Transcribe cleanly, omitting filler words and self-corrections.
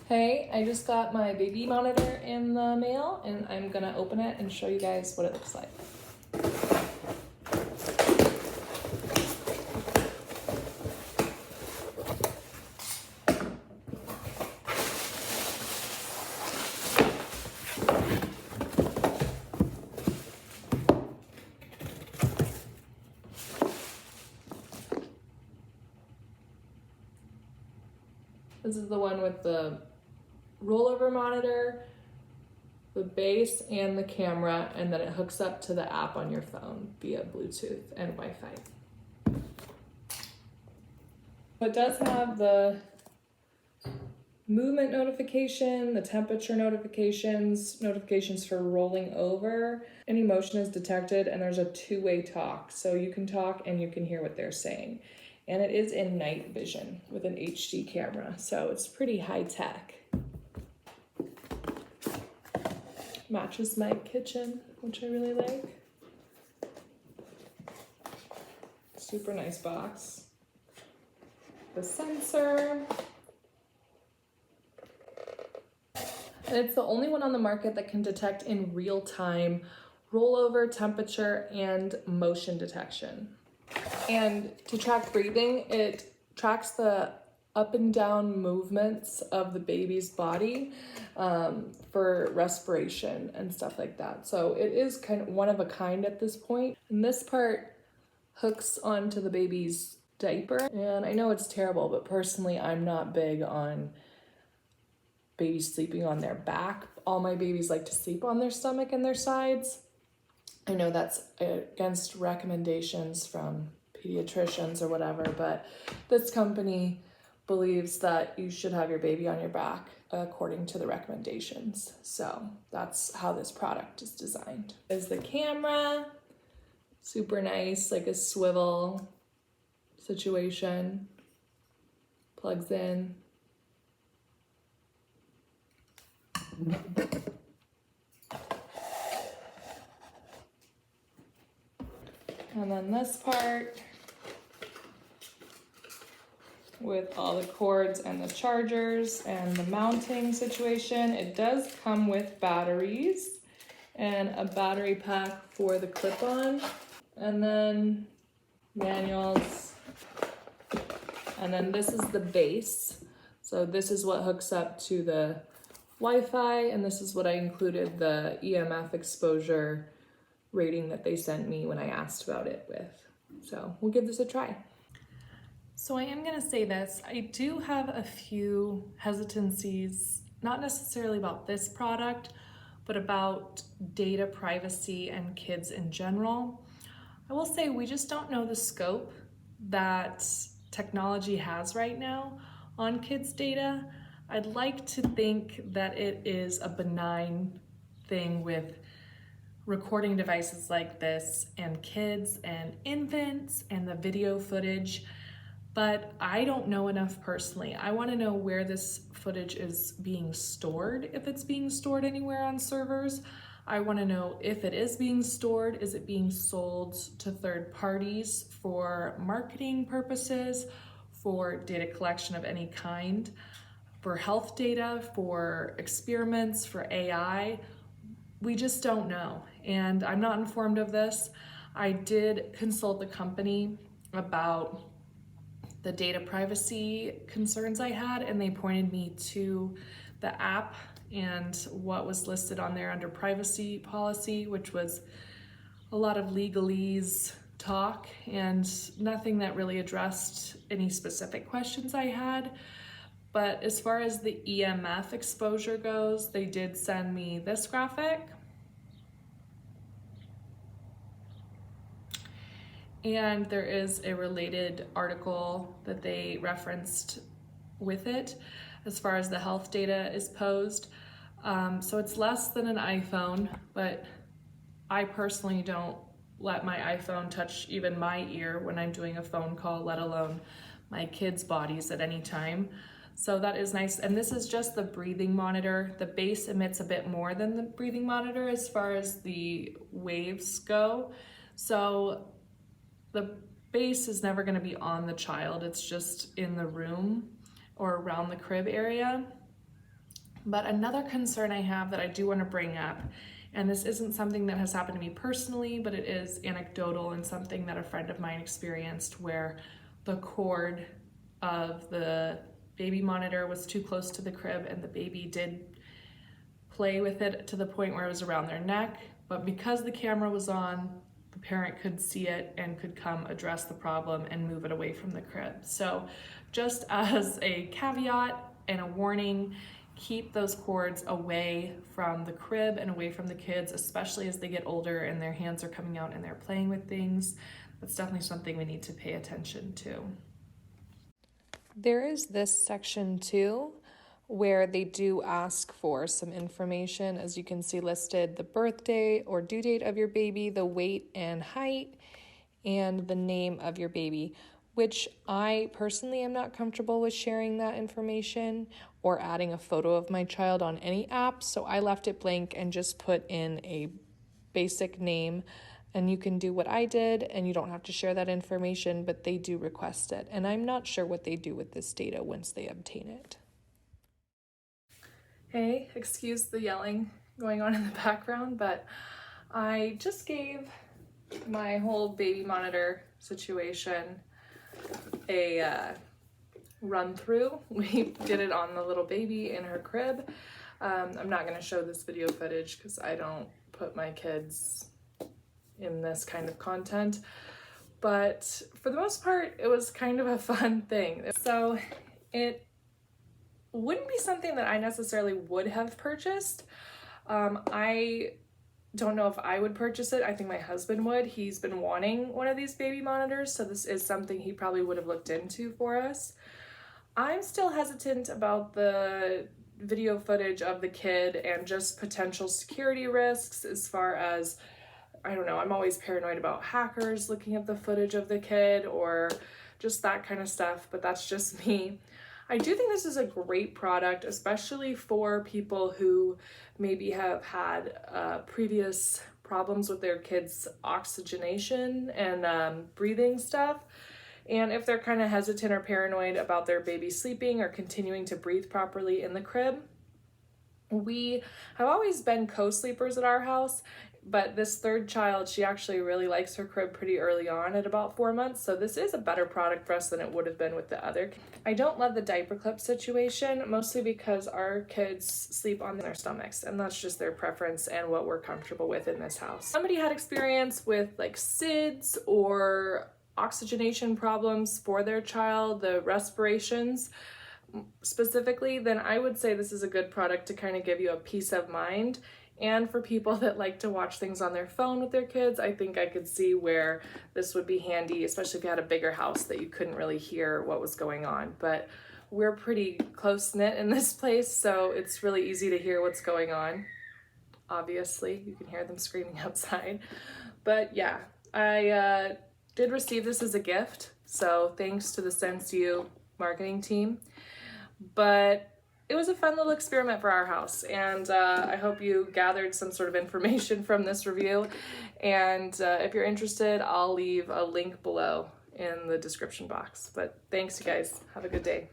Hey, I just got my baby monitor in the mail and I'm gonna open it and show you guys what it looks like. This is the one with the rollover monitor, the base, and the camera, and then it hooks up to the app on your phone via Bluetooth and Wi-Fi. It does have the movement notification, the temperature notifications, notifications for rolling over. Any motion is detected, and there's a two-way talk. So you can talk and you can hear what they're saying. And it is in night vision with an HD camera, so it's pretty high tech. Matches my kitchen, which I really like. Super nice box. The sensor. And it's the only one on the market that can detect in real time rollover, temperature, and motion detection. And to track breathing, it tracks the up and down movements of the baby's body for respiration and stuff like that. So it is kind of one of a kind at this point. And this part hooks onto the baby's diaper. And I know it's terrible, but personally, I'm not big on babies sleeping on their back. All my babies like to sleep on their stomach and their sides. I know that's against recommendations from pediatricians or whatever, but this company believes that you should have your baby on your back according to the recommendations. So that's how this product is designed. Is the camera, super nice, like a swivel situation, plugs in. And then this part with all the cords and the chargers and the mounting situation. It does come with batteries and a battery pack for the clip-on, and then manuals. And then this is the base. So this is what hooks up to the Wi-Fi, and this is what I included the EMF exposure rating that they sent me when I asked about it with. So we'll give this a try. So I am gonna say this, I do have a few hesitancies, not necessarily about this product, but about data privacy and kids in general. I will say we just don't know the scope that technology has right now on kids' data. I'd like to think that it is a benign thing with recording devices like this and kids and infants and the video footage, but I don't know enough personally. I want to know where this footage is being stored, if it's being stored anywhere on servers. I want to know if it is being stored, is it being sold to third parties for marketing purposes, for data collection of any kind, for health data, for experiments, for AI. We just don't know, and I'm not informed of this. I did consult the company about the data privacy concerns I had, and they pointed me to the app and what was listed on there under privacy policy, which was a lot of legalese talk and nothing that really addressed any specific questions I had. But as far as the EMF exposure goes, they did send me this graphic. And there is a related article that they referenced with it as far as the health data is posed. So it's less than an iPhone, but I personally don't let my iPhone touch even my ear when I'm doing a phone call, let alone my kids' bodies at any time. So that is nice. And this is just the breathing monitor. The base emits a bit more than the breathing monitor as far as the waves go. So the base is never going to be on the child. It's just in the room or around the crib area. But another concern I have that I do want to bring up, and this isn't something that has happened to me personally, but it is anecdotal and something that a friend of mine experienced, where the cord of the baby monitor was too close to the crib and the baby did play with it to the point where it was around their neck, but because the camera was on, the parent could see it and could come address the problem and move it away from the crib. So just as a caveat and a warning, keep those cords away from the crib and away from the kids, especially as they get older and their hands are coming out and they're playing with things. That's definitely something we need to pay attention to. There is this section too, where they do ask for some information, as you can see listed: the birthday or due date of your baby, the weight and height, and the name of your baby, which I personally am not comfortable with sharing that information or adding a photo of my child on any app, so I left it blank and just put in a basic name. And you can do what I did, and you don't have to share that information, but they do request it. And I'm not sure what they do with this data once they obtain it. Hey, excuse the yelling going on in the background, but I just gave my whole baby monitor situation a run through. We did it on the little baby in her crib. I'm not going to show this video footage because I don't put my kids in this kind of content, but for the most part it was kind of a fun thing. So it wouldn't be something that I necessarily would have purchased. I don't know if I would purchase it. I think my husband would. He's been wanting one of these baby monitors, so this is something he probably would have looked into for us. I'm still hesitant about the video footage of the kid and just potential security risks, as far as, I don't know, I'm always paranoid about hackers looking at the footage of the kid or just that kind of stuff, but that's just me. I do think this is a great product, especially for people who maybe have had previous problems with their kids' oxygenation and breathing stuff. And if they're kind of hesitant or paranoid about their baby sleeping or continuing to breathe properly in the crib. We have always been co-sleepers at our house, but this third child, she actually really likes her crib pretty early on at about 4 months, so this is a better product for us than it would have been with the other. I don't love the diaper clip situation, mostly because our kids sleep on their stomachs, and that's just their preference and what we're comfortable with in this house. Somebody had experience with like SIDS or oxygenation problems for their child, the respirations specifically, then I would say this is a good product to kind of give you a peace of mind. And for people that like to watch things on their phone with their kids, I think I could see where this would be handy, especially if you had a bigger house that you couldn't really hear what was going on. But we're pretty close-knit in this place, so it's really easy to hear what's going on. Obviously, you can hear them screaming outside. But yeah, I did receive this as a gift, so thanks to the SenseU marketing team. But it was a fun little experiment for our house, and I hope you gathered some sort of information from this review. And if you're interested, I'll leave a link below in the description box. But thanks, you guys. Have a good day.